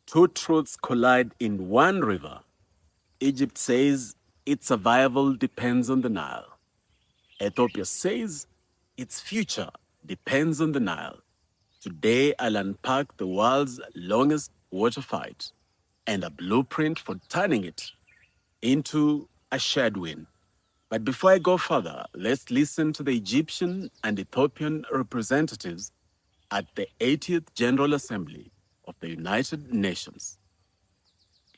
Two truths collide in one river. Egypt says its survival depends on the Nile. Ethiopia says its future depends on the Nile. Today, I'll unpack the world's longest water fight and a blueprint for turning it into a shared win. But before I go further, let's listen to the Egyptian and Ethiopian representatives at the 80th General Assembly of the United Nations.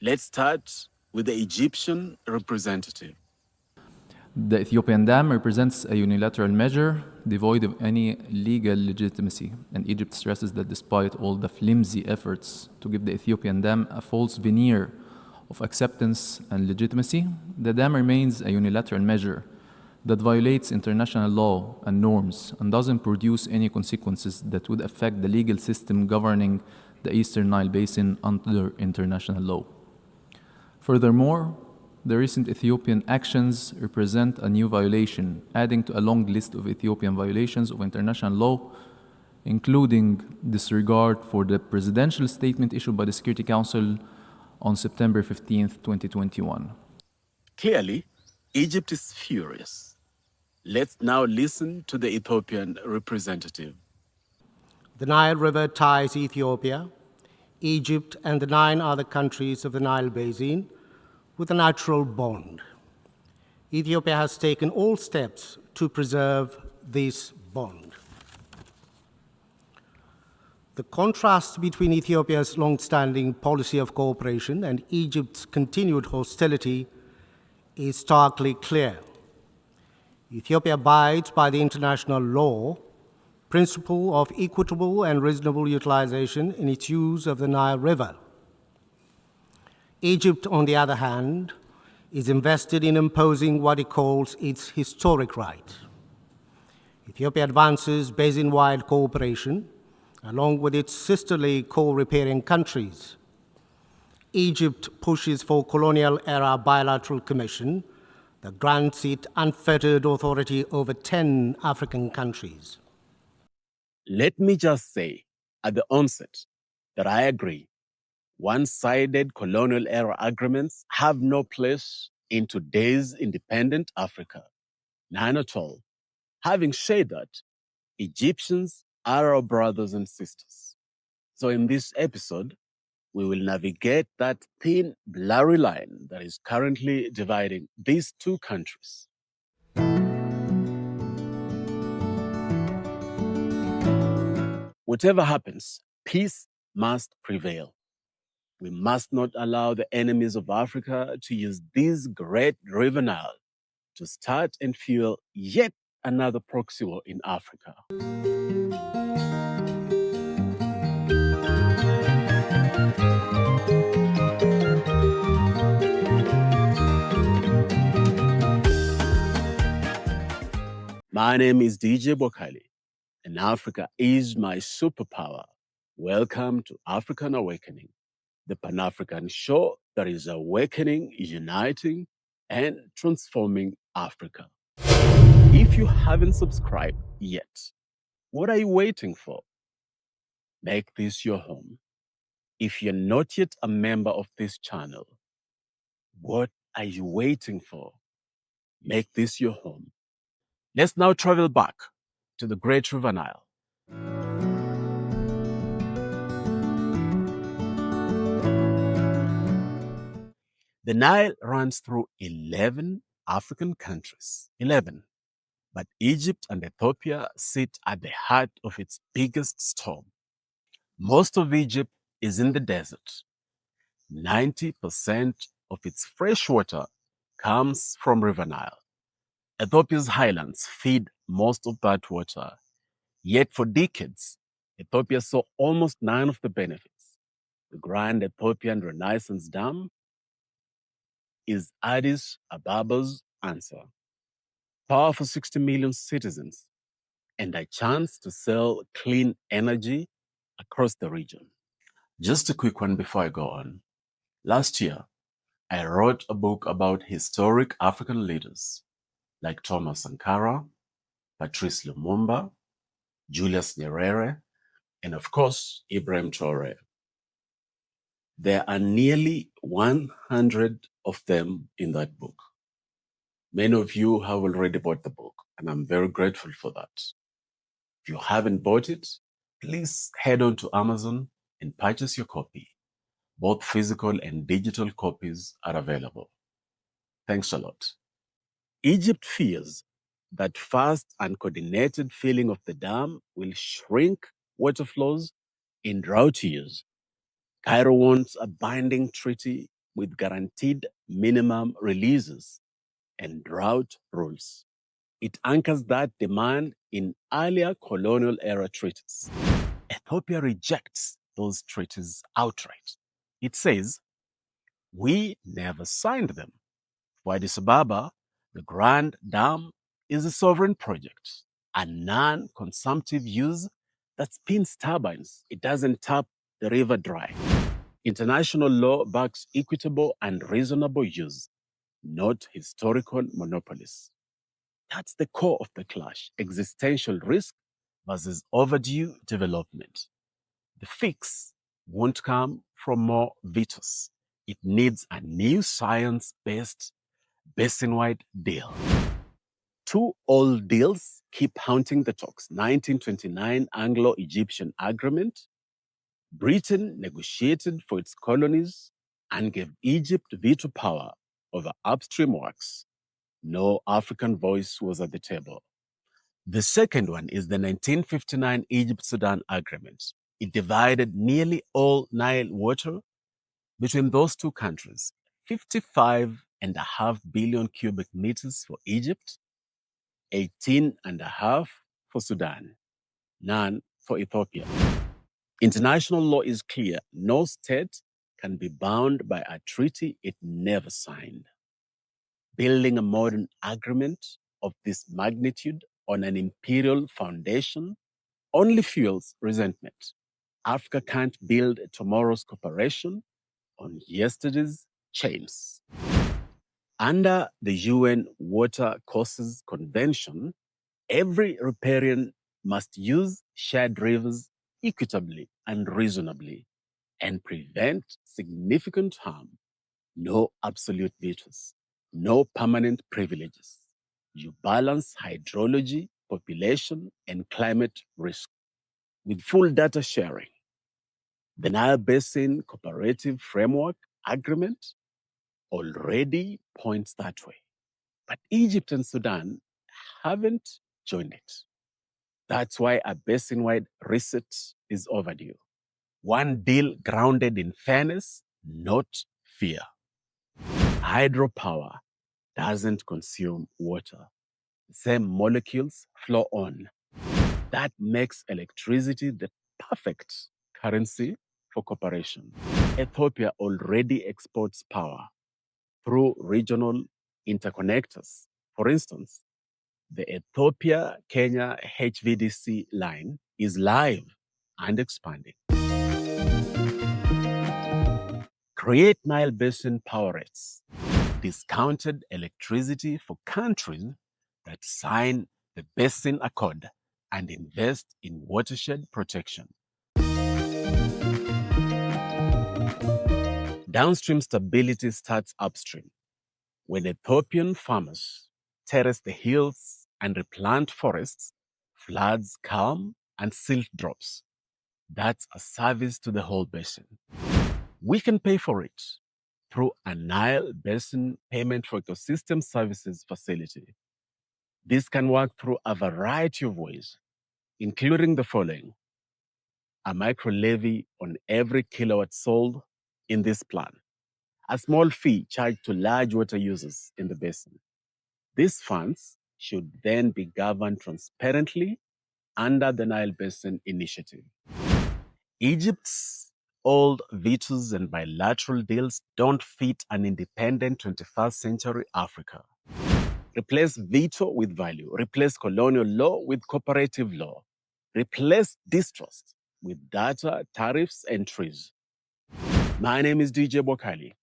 Let's start with the Egyptian representative. The Ethiopian dam represents a unilateral measure devoid of any legal legitimacy, and Egypt stresses that despite all the flimsy efforts to give the Ethiopian dam a false veneer of acceptance and legitimacy, the dam remains a unilateral measure that violates international law and norms and doesn't produce any consequences that would affect the legal system governing the Eastern Nile Basin under international law. Furthermore, the recent Ethiopian actions represent a new violation, adding to a long list of Ethiopian violations of international law, including disregard for the presidential statement issued by the Security Council on September 15, 2021. Clearly, Egypt is furious. Let's now listen to the Ethiopian representative. The Nile River ties Ethiopia, Egypt, and the 9 other countries of the Nile Basin with a natural bond. Ethiopia has taken all steps to preserve this bond. The contrast between Ethiopia's long-standing policy of cooperation and Egypt's continued hostility is starkly clear. Ethiopia abides by the international law principle of equitable and reasonable utilization in its use of the Nile River. Egypt, on the other hand, is invested in imposing what it calls its historic right. Ethiopia advances basin-wide cooperation along with its sisterly co-riparian countries. Egypt pushes for colonial-era bilateral commission that grants it unfettered authority over 10 African countries. Let me just say at the onset that I agree. One-sided colonial-era agreements have no place in today's independent Africa. None at all. Having said that, Egyptians are our brothers and sisters. So in this episode, we will navigate that thin, blurry line that is currently dividing these two countries. Whatever happens, peace must prevail. We must not allow the enemies of Africa to use this great river Nile to start and fuel yet another proxy war in Africa. My name is DJ Bwakali, and Africa is my superpower. Welcome to African Awakening, the Pan-African show that is awakening, uniting, and transforming Africa. If you haven't subscribed yet, what are you waiting for? Make this your home. If you're not yet a member of this channel, what are you waiting for? Make this your home. Let's now travel back to the Great River Nile. The Nile runs through 11 African countries. 11. But Egypt and Ethiopia sit at the heart of its biggest storm. Most of Egypt is in the desert. 90% of its fresh water comes from River Nile. Ethiopia's highlands feed most of that water. Yet for decades, Ethiopia saw almost none of the benefits. The Grand Ethiopian Renaissance Dam is Addis Ababa's answer. Power for 60 million citizens and a chance to sell clean energy across the region. Just a quick one before I go on. Last year, I wrote a book about historic African leaders like Thomas Sankara, Patrice Lumumba, Julius Nyerere, and of course, Ibrahim Traore. There are nearly 100 of them in that book. Many of you have already bought the book, and I'm very grateful for that. If you haven't bought it, please head on to Amazon and purchase your copy. Both physical and digital copies are available. Thanks a lot. Egypt fears that fast and coordinated filling of the dam will shrink water flows in drought years. Cairo wants a binding treaty with guaranteed minimum releases and drought rules. It anchors that demand in earlier colonial era treaties. Ethiopia rejects those treaties outright. It says, we never signed them. For Addis Ababa, the Grand Dam is a sovereign project, a non-consumptive use that spins turbines. It doesn't tap the river dry. International law backs equitable and reasonable use, not historical monopolies. That's the core of the clash: existential risk versus overdue development. The fix won't come from more vetoes. It needs a new science-based basin-wide deal. Two old deals keep haunting the talks: 1929 Anglo-Egyptian Agreement. Britain negotiated for its colonies and gave Egypt veto power over upstream works. No African voice was at the table. The second one is the 1959 Egypt-Sudan Agreement. It divided nearly all Nile water between those two countries: 55.5 billion cubic meters for Egypt, 18.5 for Sudan, none for Ethiopia. International law is clear: no state can be bound by a treaty it never signed. Building a modern agreement of this magnitude on an imperial foundation only fuels resentment. Africa can't build tomorrow's cooperation on yesterday's chains. Under the UN Water Courses Convention, every riparian must use shared rivers equitably and reasonably and prevent significant harm. No absolute vetoes, no permanent privileges. You balance hydrology, population, and climate risk with full data sharing. The Nile Basin Cooperative Framework Agreement already points that way. But Egypt and Sudan haven't joined it. That's why a basin-wide reset is overdue. One deal grounded in fairness, not fear. Hydropower doesn't consume water. The same molecules flow on. That makes electricity the perfect currency for cooperation. Ethiopia already exports power through regional interconnectors. For instance, the Ethiopia-Kenya HVDC line is live and expanding. Create Nile Basin power rates, discounted electricity for countries that sign the Basin Accord and invest in watershed protection. Downstream stability starts upstream. When Ethiopian farmers terrace the hills and replant forests, floods calm and silt drops. That's a service to the whole basin. We can pay for it through a Nile Basin Payment for Ecosystem Services facility. This can work through a variety of ways, including the following: a micro levy on every kilowatt sold in this plan, a small fee charged to large water users in the basin. These funds should then be governed transparently under the Nile Basin Initiative. Egypt's old vetoes and bilateral deals don't fit an independent 21st century Africa. Replace veto with value. Replace colonial law with cooperative law. Replace distrust with data, tariffs, and trees. My name is DJ Bwakali,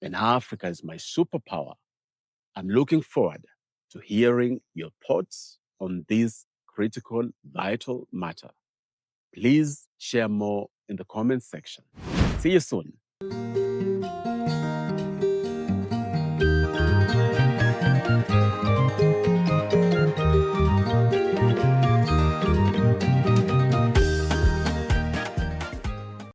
and Africa is my superpower. I'm looking forward to hearing your thoughts on this critical, vital matter. Please share more in the comments section. See you soon.